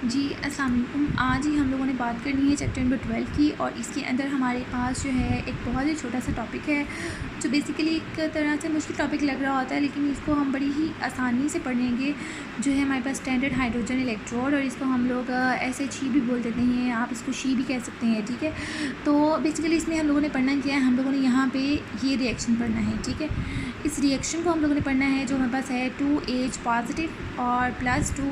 जी, अस्सलाम वालेकुम। आज ही हम लोगों ने बात करनी है चैप्टर नंबर 12 की, और इसके अंदर हमारे पास जो है एक बहुत ही छोटा सा टॉपिक है जो बेसिकली एक तरह से मुश्किल टॉपिक लग रहा होता है, लेकिन इसको हम बड़ी ही आसानी से पढ़ेंगे। जो है हमारे पास स्टैंडर्ड हाइड्रोजन इलेक्ट्रोड, और इसको हम लोग ऐसे शी भी बोल देते हैं, आप इसको शी भी कह सकते हैं, ठीक है। तो बेसिकली इसमें हम लोगों ने पढ़ना क्या है, हम लोगों ने यहाँ पे ये रिएक्शन पढ़ना है, ठीक है। इस रिएक्शन को हम लोगों ने पढ़ना है जो हमारे पास है 2H पॉजिटिव और प्लस 2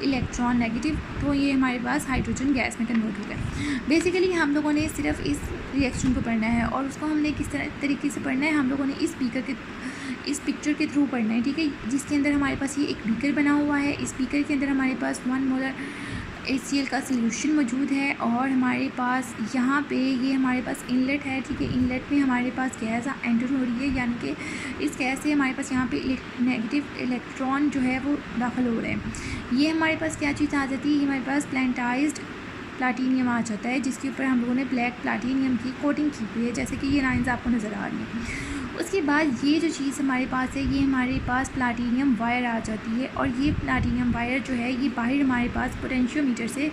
इलेक्ट्रॉन नेगेटिव। तो ये हमारे पास हाइड्रोजन गैस में कन्वर्ट हो गया। बेसिकली हम लोगों ने सिर्फ इस रिएक्शन को पढ़ना है, और उसको हमने किस तरह तरीके से पढ़ना है, हम लोगों ने इस पिक्चर के थ्रू पढ़ना है, ठीक है। जिसके अंदर हमारे पास ये एक बीकर बना हुआ है। इस बीकर के अंदर हमारे पास 1 मोलर HCl का सॉल्यूशन मौजूद है, और हमारे पास यहाँ पे ये हमारे पास इनलेट है, ठीक है। इनलेट में हमारे पास गैस एंटर हो रही है, यानी कि इस गैस से हमारे पास यहाँ पे नेगेटिव इलेक्ट्रॉन जो है वो दाखिल हो रहे हैं। ये हमारे पास क्या चीज़ आ जाती है, ये हमारे पास प्लेटाइज्ड प्लाटीनियम आ जाता है, जिसके ऊपर हम लोगों ने ब्लैक प्लाटीनियम की कोटिंग की हुई है, जैसे कि ये लाइन्स आपको नज़र आ रही हैं। उसके बाद ये जो चीज़ हमारे पास है, ये हमारे पास प्लाटीनियम वायर आ जाती है, और ये प्लाटीनियम वायर जो है ये बाहर हमारे पास पोटेंशियोमीटर से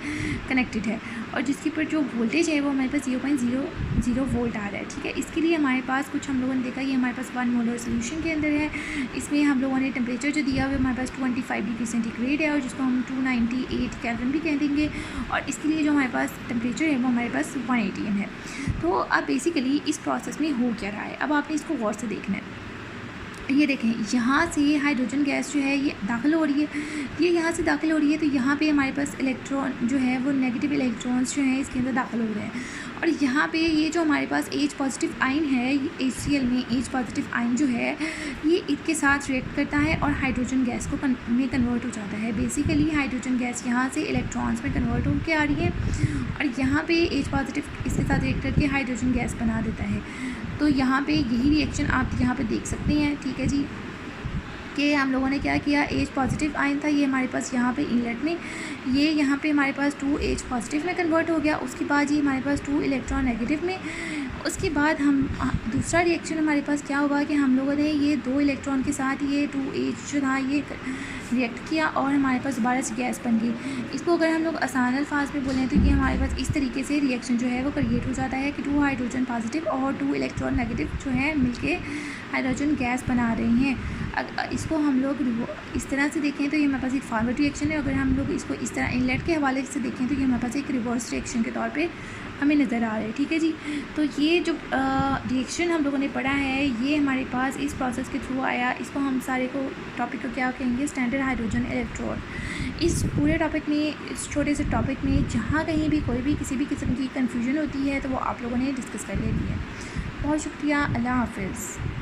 कनेक्टेड है, और जिसके ऊपर जो वोल्टेज है वो हमारे पास 0.00 वोल्ट आ रहा है, ठीक है। इसके लिए हमारे पास कुछ हम लोगों ने देखा, ये हमारे पास 1 मोलर सोल्यूशन के अंदर है। इसमें हम लोगों ने टेम्परेचर जो दिया हुआ है हमारे पास 25 डिग्री सेंटीग्रेड है, और जिसको हम 298 केल्विन भी कह देंगे, और इसके लिए जो हमारे पास टेम्परेचर है वो हमारे पास 180 है। तो अब बेसिकली इस प्रोसेस में हो क्या रहा है, अब आपने इसको गौर से देखना है। ये देखें, यहाँ से हाइड्रोजन गैस जो है ये दाखिल हो रही है, ये यहाँ से दाखिल हो रही है, तो यहाँ पे हमारे पास इलेक्ट्रॉन जो है वो नेगेटिव इलेक्ट्रॉन्स जो हैं इसके अंदर दाखिल हो रहे हैं, और यहाँ पे ये जो हमारे पास H पॉजिटिव आयन है, HCl में H पॉजिटिव आयन जो है ये इसके साथ रिएक्ट करता है और हाइड्रोजन गैस को में कन्वर्ट हो जाता है। बेसिकली हाइड्रोजन गैस यहाँ से इलेक्ट्रॉन्स में कन्वर्ट होकर आ रही है, और यहाँ पे H पॉजिटिव इसके साथ रिएक्ट करके हाइड्रोजन गैस बना देता है। तो यहाँ पे यही रिएक्शन आप यहाँ पे देख सकते हैं, ठीक है जी, कि हम लोगों ने क्या किया, H पॉजिटिव आयन था ये हमारे पास यहाँ पे इनलेट में, ये यहाँ पे हमारे पास 2H पॉजिटिव में कन्वर्ट हो गया। उसके बाद ये हमारे पास 2 इलेक्ट्रॉन नेगेटिव में। उसके बाद हम दूसरा रिएक्शन हमारे पास क्या हुआ कि हम लोगों ने ये 2 इलेक्ट्रॉन के साथ ये 2H जो था ये रिएक्ट किया, और हमारे पास दोबारा से गैस बन गई। इसको अगर हम लोग आसान अल्फाज में बोलें तो ये हमारे पास इस तरीके से रिएक्शन जो है वो क्रिएट हो जाता है कि 2 हाइड्रोजन पॉजिटिव और 2 इलेक्ट्रॉन नेगेटिव जो है मिलके हाइड्रोजन गैस बना रहे हैं। इसको हम लोग इस तरह से देखें तो ये हमारे पास एक फॉरवर्ड रिएक्शन है, अगर हम लोग इसको इस तरह इनलेट के हवाले से देखें तो ये हमारे पास एक रिवर्स रिएक्शन के तौर पे हमें नज़र आ रहा है, ठीक है जी। तो ये जो रिएक्शन हम लोगों ने पढ़ा है ये हमारे पास इस प्रोसेस के थ्रू आया। इसको हम सारे को टॉपिक को क्या कहेंगे, स्टैंडर्ड हाइड्रोजन इलेक्ट्रोड। इस पूरे टॉपिक में, इस छोटे से टॉपिक में जहाँ कहीं भी कोई भी किसी भी किस्म की कन्फ्यूजन होती है तो वो आप लोगों ने डिस्कस कर लेनी है। बहुत शुक्रिया, अल्लाह हाफ़िज़।